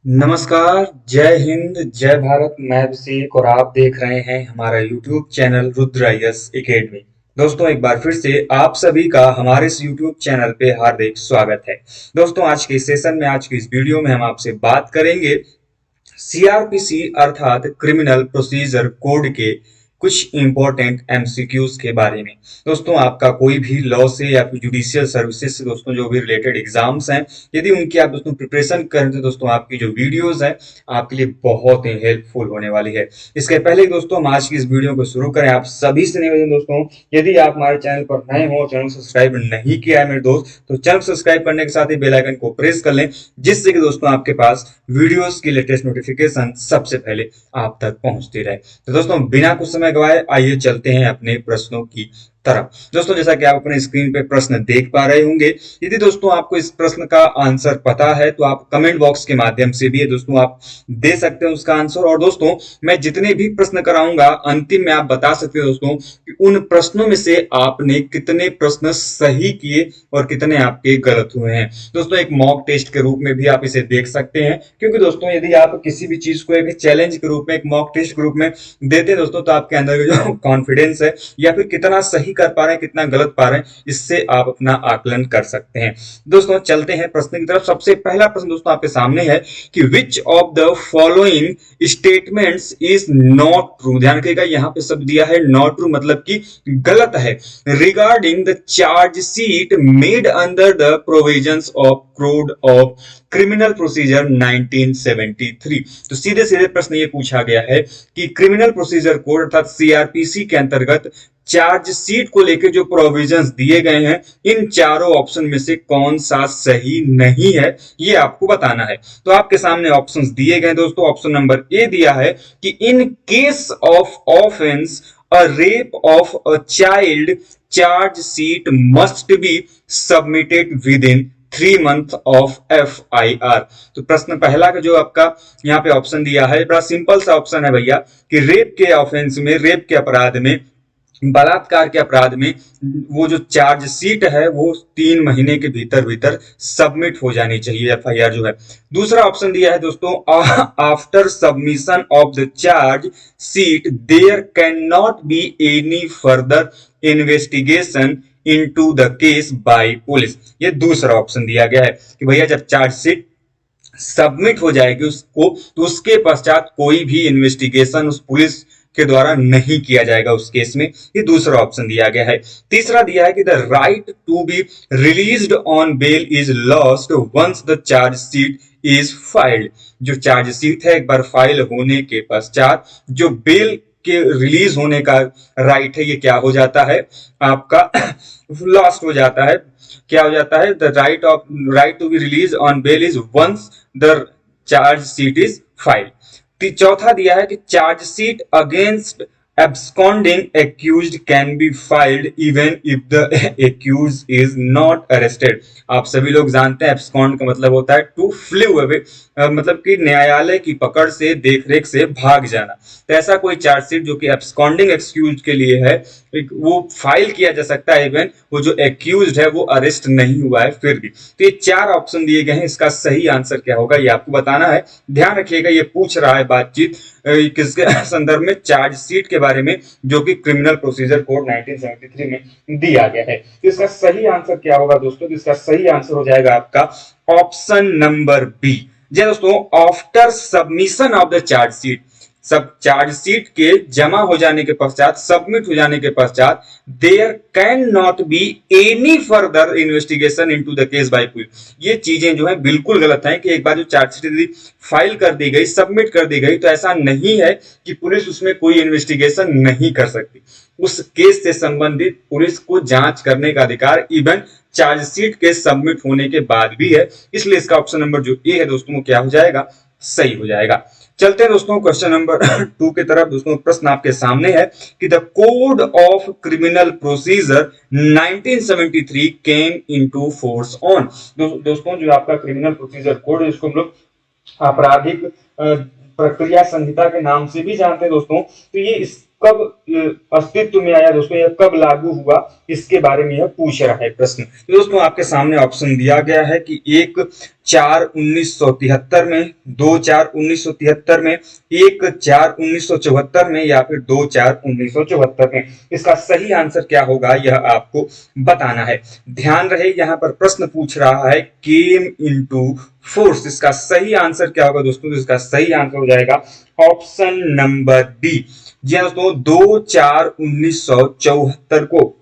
नमस्कार, जय हिंद, जय भारत। मैं अभिषेक और आप देख रहे हैं हमारा यूट्यूब चैनल रुद्र एकेडमी। दोस्तों, एक बार फिर से आप सभी का हमारे इस यूट्यूब चैनल पे हार्दिक स्वागत है। दोस्तों, आज के इस सेशन में, आज की इस वीडियो में हम आपसे बात करेंगे सीआरपीसी अर्थात क्रिमिनल प्रोसीजर कोड के कुछ इंपॉर्टेंट एमसीक्यूज के बारे में। दोस्तों, आपका कोई भी लॉ से या फिर जुडिशियल सर्विसेज से दोस्तों जो भी रिलेटेड एग्जाम्स हैं, यदि उनकी आप दोस्तों प्रिपरेशन कर रहे हैं तो दोस्तों आपकी जो वीडियोस हैं आपके लिए बहुत ही हेल्पफुल होने वाली है। इसके पहले दोस्तों हम आज की इस वीडियो को शुरू करें, आप सभी से निवेदन दोस्तों, यदि आप हमारे चैनल पर नए हो, चैनल सब्सक्राइब नहीं किया है मेरे दोस्त, तो चैनल सब्सक्राइब करने के साथ ही बेल आइकन को प्रेस कर लें, जिससे कि दोस्तों आपके पास वीडियोस की लेटेस्ट नोटिफिकेशन सबसे पहले आप तक पहुंचती रहे। तो दोस्तों, बिना कुछ समय गवाए आइए चलते हैं अपने प्रश्नों की तरफ। दोस्तों, जैसा कि आप अपने स्क्रीन पे प्रश्न देख पा रहे होंगे, यदि दोस्तों आपको इस प्रश्न का आंसर पता है तो आप कमेंट बॉक्स के माध्यम से भी दोस्तों आप दे सकते हैं उसका आंसर। और दोस्तों, मैं जितने भी प्रश्न कराऊंगा अंतिम में आप बता सकते हो दोस्तों कि उन प्रश्नों में से आपने कितने प्रश्न सही किए और कितने आपके गलत हुए हैं। दोस्तों, एक मॉक टेस्ट के रूप में भी आप इसे देख सकते हैं, क्योंकि दोस्तों यदि आप किसी भी चीज को एक चैलेंज के रूप में, एक मॉक टेस्ट के रूप में देते हैं दोस्तों, तो आपके अंदर जो कॉन्फिडेंस है या फिर कितना सही कर पा रहे हैं, कितना गलत पा रहे हैं, इससे आप अपना आकलन कर सकते हैं। दोस्तों, चलते हैं प्रश्न की तरफ। सबसे पहला प्रश्न दोस्तों आपके सामने है कि which of the following statements is not true. ध्यान रखिएगा, यहां पे शब्द दिया है नॉट ट्रू, मतलब कि गलत है। Regarding the charge sheet made under the provisions of code of criminal procedure 1973। तो सीधे सीधे प्रश्न ये पूछा गया है कि क्रिमिनल प्रोसीजर कोड अर्थात सीआरपीसी के अंतर्गत चार्जशीट को लेकर जो प्रोविजंस दिए गए हैं, इन चारों ऑप्शन में से कौन सा सही नहीं है, ये आपको बताना है। तो आपके सामने ऑप्शंस दिए गए दोस्तों। ऑप्शन नंबर ए दिया है कि in case of offence a rape of a child, charge sheet must be submitted with in 3 months of FIR। तो प्रश्न पहला का जो आपका यहाँ पे ऑप्शन दिया है, बड़ा सिंपल सा ऑप्शन है भैया, कि रेप के ऑफेंस में, रेप के अपराध में, बलात्कार के अपराध में वो जो चार्जशीट है वो 3 महीने के भीतर भीतर सबमिट हो जानी चाहिए, FIR जो है। दूसरा ऑप्शन दिया है दोस्तों, after submission of the charge sheet there can not be any further investigation into the case by police. ये दूसरा ऑप्शन दिया गया है कि भैया जब चार्जशीट सबमिट हो जाएगी उसको, तो उसके पश्चात कोई भी इन्वेस्टिगेशन उस पुलिस के द्वारा नहीं किया जाएगा उस केस में। ये दूसरा ऑप्शन दिया गया है। तीसरा दिया है कि the right to be released on bail is lost once the chargesheet is filed. जो चार्जशीट है एक बार फाइल होने के पश्चात जो बेल के रिलीज होने का राइट है, ये क्या हो जाता है आपका लॉस्ट हो जाता है। क्या हो जाता है? The right to be release on bail is once the charge sheet is filed. चौथा दिया है कि chargesheet against absconding accused can be filed even if the accused is not arrested। आप सभी लोग जानते हैं abscond का मतलब होता है to flee away, मतलब कि न्यायालय की पकड़ से, देखरेख से भाग जाना। तो ऐसा कोई चार्जशीट जो कि absconding accused के लिए है, वो फाइल किया जा सकता है इवन वो जो एक्यूज्ड है वो अरेस्ट नहीं हुआ है फिर भी। तो ये चार ऑप्शन दिए गए हैं, इसका सही आंसर क्या होगा ये आपको बताना है। ध्यान रखिएगा, ये पूछ रहा है बातचीत किसके संदर्भ में? चार्जशीट के बारे में, जो कि क्रिमिनल प्रोसीजर कोड 1973 में दिया गया है। तो इसका सही आंसर क्या होगा दोस्तों? इसका सही आंसर हो जाएगा आपका ऑप्शन नंबर बी। जी दोस्तों, after submission of the chargesheet, सब चार्जशीट के जमा हो जाने के पश्चात, सबमिट हो जाने के पश्चात, there can not be any further investigation into the case by police. ये चीजें जो है बिल्कुल गलत है कि एक बार जो चार्जशीट फाइल कर दी गई, सबमिट कर दी गई, तो ऐसा नहीं है कि पुलिस उसमें कोई इन्वेस्टिगेशन नहीं कर सकती। उस केस से संबंधित पुलिस को जांच करने का अधिकार इवन चार्जशीट के सबमिट होने के बाद भी है। इसलिए इसका ऑप्शन नंबर जो ए है दोस्तों वो क्या हो जाएगा? सही हो जाएगा। चलते हैं दोस्तों क्वेश्चन नंबर 2 की तरफ। दोस्तों, प्रश्न आपके सामने है कि the code of criminal procedure 1973 came into force on. दोस्तों, जो आपका क्रिमिनल प्रोसीजर कोड है, इसको हम लोग आपराधिक प्रक्रिया संहिता के नाम से भी जानते हैं दोस्तों। तो ये कब अस्तित्व में आया दोस्तों, यह कब लागू हुआ, इसके बारे में यह पूछ रहा है प्रश्न। तो दोस्तों आपके सामने ऑप्शन दिया गया है कि 1/4/1973 में, 2/4/1973 में, 1/4/1974 में या फिर 2/4/1974 में। इसका सही आंसर क्या होगा यह आपको बताना है। ध्यान रहे यहाँ पर प्रश्न पूछ रहा है केम इनटू फोर्स। इसका सही आंसर क्या होगा दोस्तों? तो इसका सही आंसर हो जाएगा ऑप्शन नंबर डी। जी हाँ दोस्तों, 2/4/1974 को,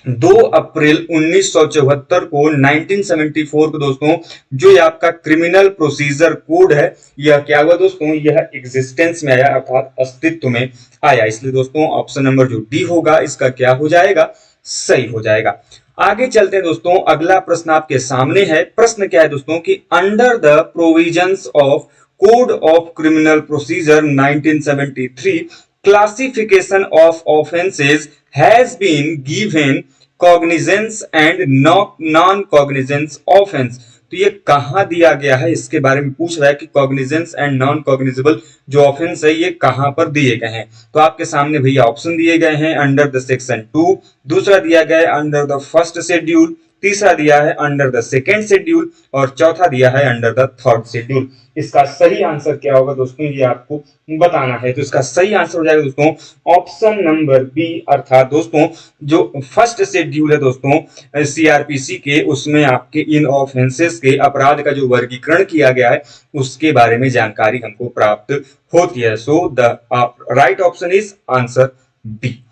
2 अप्रैल 1974 को, 1974 को दोस्तों, जो ये आपका क्रिमिनल प्रोसीजर कोड है, यह क्या हुआ दोस्तों? यह एग्जिस्टेंस में आया, अर्थात अस्तित्व में आया। इसलिए दोस्तों ऑप्शन नंबर जो डी होगा इसका क्या हो जाएगा? सही हो जाएगा। आगे चलते हैं दोस्तों, अगला प्रश्न आपके सामने है। प्रश्न क्या है दोस्तों कि under the provisions of code of criminal procedure 1973 classification of offences has been given cognisance and non cognisance offence. तो ये कहां दिया गया है इसके बारे में पूछ रहा है कि कॉग्निजेंस एंड नॉन कॉग्निजेबल जो ऑफेंस है ये कहां पर दिए गए हैं। तो आपके सामने भैया ऑप्शन दिए गए हैं अंडर द सेक्शन 2, दूसरा दिया गया है अंडर द फर्स्ट शेड्यूल, तीसरा दिया है अंडर द सेकेंड शेड्यूल और चौथा दिया है अंडर द थर्ड शेड्यूल। इसका सही आंसर क्या होगा दोस्तों, ये आपको बताना है। तो इसका सही आंसर हो जाएगा दोस्तों ऑप्शन नंबर बी, अर्थात दोस्तों जो फर्स्ट शेड्यूल है दोस्तों सीआरपीसी के, उसमें आपके इन ऑफेंसेस के अपराध का जो वर्गीकरण किया गया है उसके बारे में जानकारी हमको प्राप्त होती है। So the right option is answer B.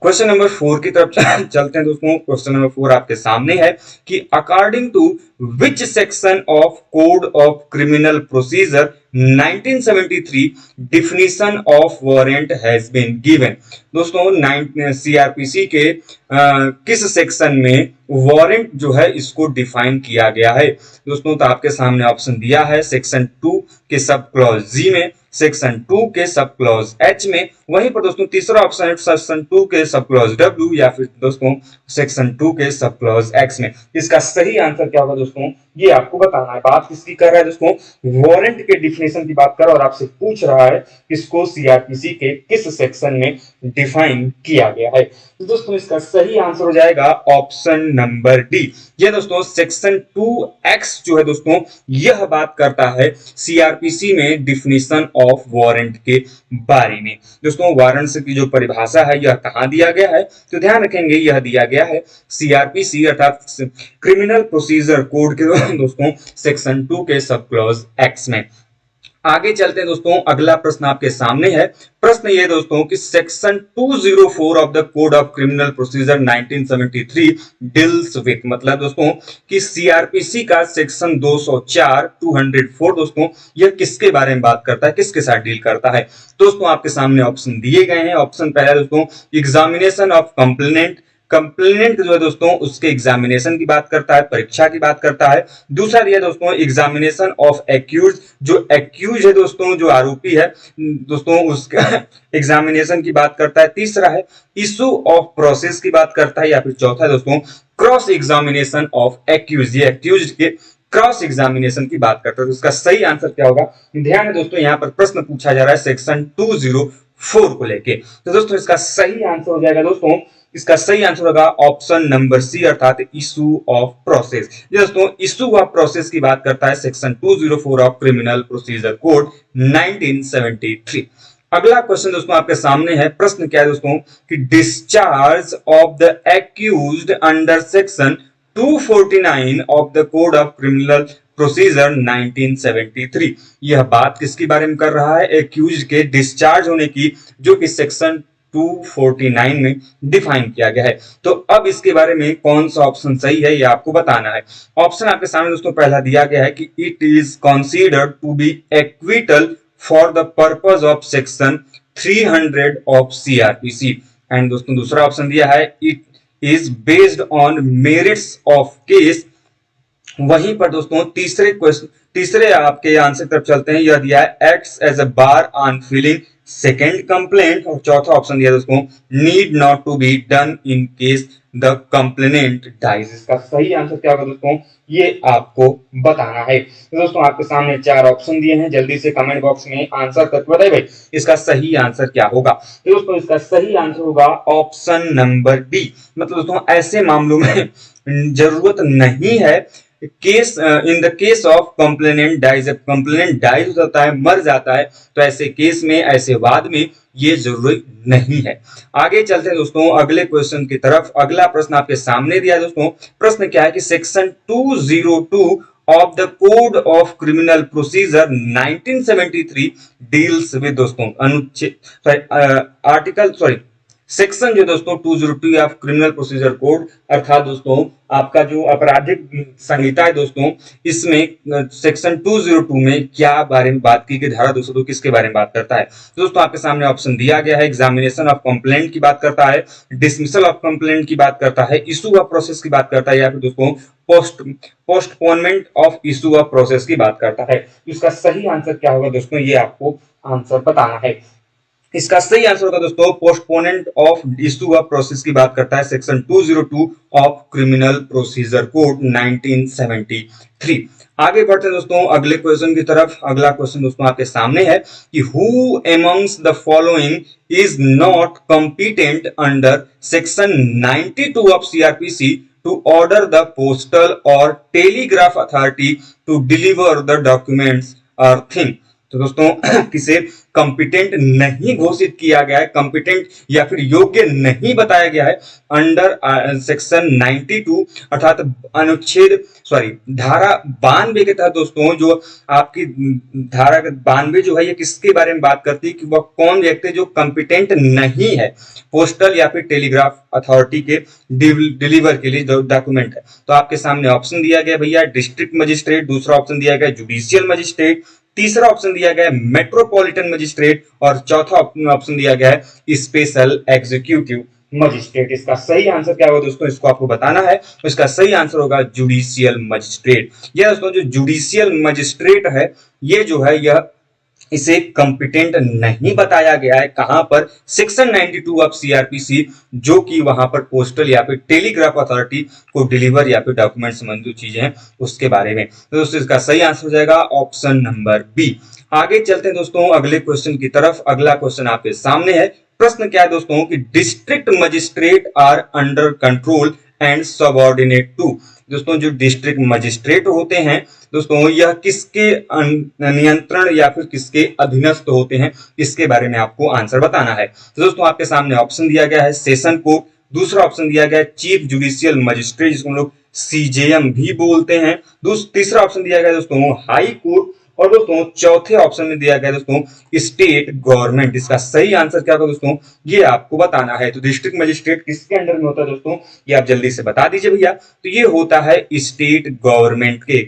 Question number 4 की तरफ चलते हैं दोस्तों। क्वेश्चन नंबर 4 आपके सामने है कि according to which section of code of criminal procedure 1973 definition of warrant has been given. दोस्तों सीआरपीसी के किस सेक्शन में वारंट जो है इसको डिफाइन किया गया है दोस्तों? तो आपके सामने ऑप्शन दिया है सेक्शन 2 के सब क्लॉज जी में, सेक्शन 2 के सब क्लॉज एच में, वहीं पर दोस्तों तीसरा ऑप्शन है सेक्शन 2 के सब क्लॉज डब्ल्यू या फिर दोस्तों सेक्शन 2 के सब क्लॉज एक्स में। इसका सही आंसर क्या होगा दोस्तों, ये आपको बताना है। बात किसकी कर रहा है दोस्तों? वारंट के डिफिनेशन की बात कर रहा है और आपसे पूछ रहा है इसको सीआरपीसी के किस सेक्शन में डिफाइन किया गया है। तो दोस्तों इसका सही आंसर हो जाएगा ऑप्शन नंबर डी। ये दोस्तों सेक्शन 2x जो है दोस्तों यह बात करता है सीआरपीसी में डिफिनेशन ऑफ वारंट के बारे में। दोस्तों वारंट की जो परिभाषा है यह कहां दिया गया है? तो ध्यान रखेंगे यह दिया गया है सीआरपीसी अर्थात क्रिमिनल प्रोसीजर कोड के दोस्तों सेक्शन 2 के सब क्लॉज एक्स में। आगे चलते हैं दोस्तों, अगला प्रश्न आपके सामने है। प्रश्न ये दोस्तों कि section 204 of the code of criminal procedure 1973 deals with, मतलब दोस्तों कि सीआरपीसी का सेक्शन 204 दोस्तों यह किसके बारे में बात करता है, किसके साथ डील करता है? दोस्तों आपके सामने ऑप्शन दिए गए हैं। ऑप्शन पहला दोस्तों एग्जामिनेशन ऑफ कंप्लेनेंट, कंप्लेनेंट जो है दोस्तों उसके एग्जामिनेशन की बात करता है, परीक्षा की बात करता है। दूसरा दिया दोस्तों एग्जामिनेशन ऑफ एक्यूज, जो एक्यूज है दोस्तों जो आरोपी है दोस्तों उसका एग्जामिनेशन की बात करता है। तीसरा है इशू ऑफ प्रोसेस की बात करता है या फिर चौथा है दोस्तों क्रॉस एग्जामिनेशन ऑफ एक्यूज, ये एक्यूज के क्रॉस एग्जामिनेशन की बात करता है। तो उसका सही आंसर क्या होगा? ध्यान है दोस्तों यहाँ पर प्रश्न पूछा जा रहा है सेक्शन 204 को लेके। तो दोस्तों इसका सही आंसर हो जाएगा दोस्तों, इसका सही आंसर होगा ऑप्शन नंबर सी अर्थात इशू ऑफ प्रोसेस। दोस्तों इशू ऑफ प्रोसेस की बात करता है section 204 of criminal procedure code 1973। अगला क्वेश्चन दोस्तों आपके सामने है। प्रश्न क्या है दोस्तों कि discharge of the accused under section 249 of the code of criminal procedure 1973। यह बात किसके बारे में कर रहा है? एक्यूज के डिस्चार्ज होने की, जो कि सेक्शन 249 में डिफाइन किया गया है। तो अब इसके बारे में कौन सा ऑप्शन सही है ये आपको बताना है। ऑप्शन आपके सामने दोस्तों पहला दिया गया है कि it is considered to be acquittal for the purpose of section 300 of CrPC, and दोस्तों दूसरा ऑप्शन दिया है it is based on merits of case. वहीं पर दोस्तों तीसरे आपके आंसर तरफ चलते हैं। यह दिया है acts as a bar on filing second complaint, और चौथा ऑप्शन दिया दोस्तों need not to be done in case the complainant dies. इसका सही आंसर क्या होगा दोस्तों, ये आपको बताना है। तो दोस्तों आपके सामने 4 ऑप्शन दिए हैं, जल्दी से कमेंट बॉक्स में आंसर करके बताइए भाई इसका सही आंसर क्या होगा। तो दोस्तों इसका सही आंसर होगा ऑप्शन नंबर डी। मतलब दोस्तों ऐसे मामलों में जरूरत नहीं है, case in the case of complainant dies, जब कंप्लेनेंट डाइज होता है, मर जाता है, तो ऐसे केस में, ऐसे वाद में ये जरूरी नहीं है। आगे चलते हैं दोस्तों अगले क्वेश्चन की तरफ। अगला प्रश्न आपके सामने दिया है दोस्तों। प्रश्न क्या है कि section 202 of the code of criminal procedure 1973 deals with दोस्तों अनुच्छेद आर्टिकल सेक्शन जो दोस्तों 202 ऑफ क्रिमिनल प्रोसीजर कोड, अर्थात दोस्तों आपका जो आपराधिक संहिता है दोस्तों, इसमें सेक्शन 202 में क्या बारे में बात की गई, धारा 202 किसके बारे में बात करता है। तो दोस्तों आपके सामने ऑप्शन दिया गया है, एग्जामिनेशन ऑफ कंप्लेंट की बात करता है, डिसमिसल ऑफ कंप्लेंट की बात करता है, इशू ऑफ प्रोसेस की बात करता है, या फिर दोस्तों postponement of issue of process की बात करता है। इसका सही आंसर क्या होगा दोस्तों, ये आपको आंसर बताना है। इसका सही आंसर होगा दोस्तों पोस्टपोनेंट ऑफ इशू ऑफ प्रोसेस की बात करता है section 202 of criminal procedure code 1973। आगे बढ़ते हैं दोस्तों अगले क्वेश्चन की तरफ। अगला क्वेश्चन दोस्तों आपके सामने है कि who amongst the following is not competent under section 92 of CrPC to order the postal और telegraph authority to deliver the documents और थिंग। तो दोस्तों किसे कॉम्पिटेंट नहीं घोषित किया गया है, कॉम्पिटेंट या फिर योग्य नहीं बताया गया है अंडर सेक्शन 92 अर्थात अनुच्छेद धारा 92 के तहत दोस्तों, जो आपकी धारा 92 जो है ये किसके बारे में बात करती है कि वह कौन व्यक्ति जो कॉम्पिटेंट नहीं है पोस्टल या फिर टेलीग्राफ अथॉरिटी के डिलीवर के लिए जो डॉक्यूमेंट है। तो आपके सामने ऑप्शन दिया गया भैया डिस्ट्रिक्ट मजिस्ट्रेट, दूसरा ऑप्शन दिया गया जुडिशियल मजिस्ट्रेट, तीसरा ऑप्शन दिया गया है मेट्रोपॉलिटन मजिस्ट्रेट और चौथा ऑप्शन दिया गया है स्पेशल एग्जीक्यूटिव मजिस्ट्रेट। इसका सही आंसर क्या होगा दोस्तों, इसको आपको बताना है। इसका सही आंसर होगा जुडिशियल मजिस्ट्रेट। यह दोस्तों जो जुडिशियल मजिस्ट्रेट है ये जो है यह इसे कॉम्पिटेंट नहीं बताया गया है। कहां पर, सेक्शन 92 ऑफ सीआरपीसी, जो कि वहां पर पोस्टल या फिर टेलीग्राफ अथॉरिटी को डिलीवर या फिर डॉक्यूमेंट संबंधी चीजें हैं उसके बारे में। तो दोस्तों इसका सही आंसर हो जाएगा ऑप्शन नंबर बी। आगे चलते हैं दोस्तों अगले क्वेश्चन की तरफ। अगला क्वेश्चन आपके सामने है। प्रश्न क्या है दोस्तों कि district magistrate are under control and subordinate to. दोस्तों जो डिस्ट्रिक्ट मजिस्ट्रेट होते हैं दोस्तों यह किसके नियंत्रण या फिर किसके अधीनस्थ होते हैं, इसके बारे में आपको आंसर बताना है। तो दोस्तों आपके सामने ऑप्शन दिया गया है सेशन कोर्ट, दूसरा ऑप्शन दिया गया है चीफ जुडिशियल मजिस्ट्रेट जिसको हम लोग सीजेएम भी बोलते हैं, तीसरा ऑप्शन दिया गया दोस्तों हाई कोर्ट, और दोस्तों चौथे ऑप्शन में दिया गया दोस्तों स्टेट गवर्नमेंट। इसका सही आंसर क्या होगा दोस्तों, ये आपको बताना है। तो डिस्ट्रिक्ट मजिस्ट्रेट किसके अंडर में होता है दोस्तों, ये आप जल्दी से बता दीजिए भैया। तो ये होता है स्टेट गवर्नमेंट के,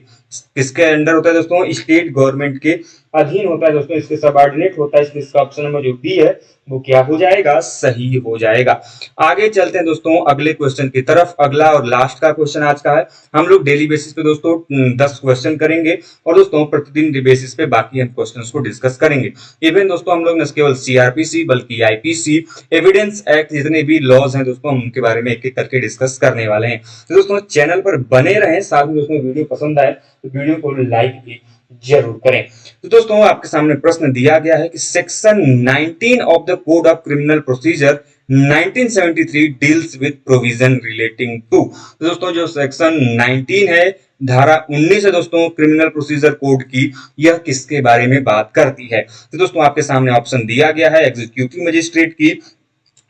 किसके अंडर होता है दोस्तों, स्टेट गवर्नमेंट के अधीन होता है दोस्तों, इसके सबऑर्डिनेट होता है। इसका ऑप्शन नंबर जो बी है वो क्या हो जाएगा, सही हो जाएगा। आगे चलते हैं दोस्तों अगले क्वेश्चन की तरफ। अगला और लास्ट का क्वेश्चन आज का है। हम लोग डेली बेसिस पे दोस्तों 10 क्वेश्चन करेंगे और दोस्तों प्रतिदिन बेसिस पे बाकी हम क्वेश्चंस को डिस्कस करेंगे। इवन दोस्तों हम लोग न केवल सीआरपीसी बल्कि आईपीसी, एविडेंस एक्ट, जितने भी लॉज हैं दोस्तों हम उनके बारे में एक एक करके डिस्कस करने वाले हैं। तो दोस्तों चैनल पर बने रहें, साथ में दोस्तों वीडियो पसंद आए तो वीडियो को लाइक भी जरूर करें। तो दोस्तों आपके सामने प्रश्न दिया गया है कि section 19 of the code of criminal procedure 1973 deals with provision relating to. तो दोस्तों जो सेक्शन 19 है, धारा 19 है दोस्तों क्रिमिनल प्रोसीजर कोड की, यह किसके बारे में बात करती है। तो दोस्तों आपके सामने ऑप्शन दिया गया है एग्जीक्यूटिव मजिस्ट्रेट की,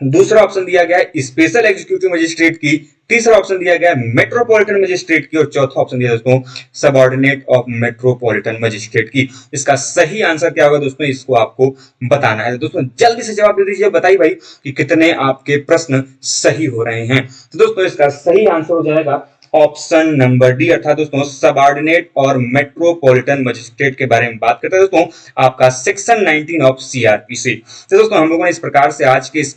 दूसरा ऑप्शन दिया गया है स्पेशल एग्जीक्यूटिव मजिस्ट्रेट की, तीसरा ऑप्शन दिया गया है मेट्रोपॉलिटन मजिस्ट्रेट की और चौथा ऑप्शन दिया दोस्तों सबऑर्डिनेट ऑफ मेट्रोपॉलिटन मजिस्ट्रेट की। इसका सही आंसर क्या होगा दोस्तों, इसको आपको बताना है। दोस्तों जल्दी से जवाब दे दीजिए, बताइए भाई कि कितने आपके प्रश्न सही हो रहे हैं। तो दोस्तों इसका सही आंसर हो जाएगा ऑप्शन नंबर डी, अर्थात दोस्तों सबऑर्डिनेट और मेट्रोपॉलिटन मजिस्ट्रेट के बारे में बात करते हैं दोस्तों आपका सेक्शन 19 ऑफ सीआरपीसी। तो दोस्तों हम लोगों ने इस प्रकार से आज के इस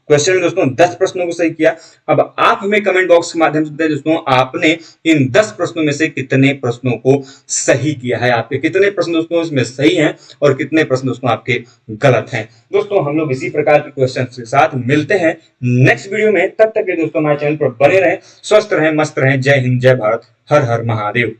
क्वेश्चन में दोस्तों 10 प्रश्नों को सही किया। अब आप हमें कमेंट बॉक्स के माध्यम से बताइए दोस्तों, आपने इन 10 प्रश्नों में से कितने प्रश्नों को सही किया है, आपके कितने प्रश्न दोस्तों इसमें सही हैं और कितने प्रश्न दोस्तों आपके गलत हैं। दोस्तों हम लोग इसी प्रकार के क्वेश्चन के साथ मिलते हैं नेक्स्ट वीडियो में। तब तक के दोस्तों हमारे चैनल पर बने रहें, स्वस्थ रहें, मस्त रहें। जय हिंद, जय भारत, हर हर महादेव।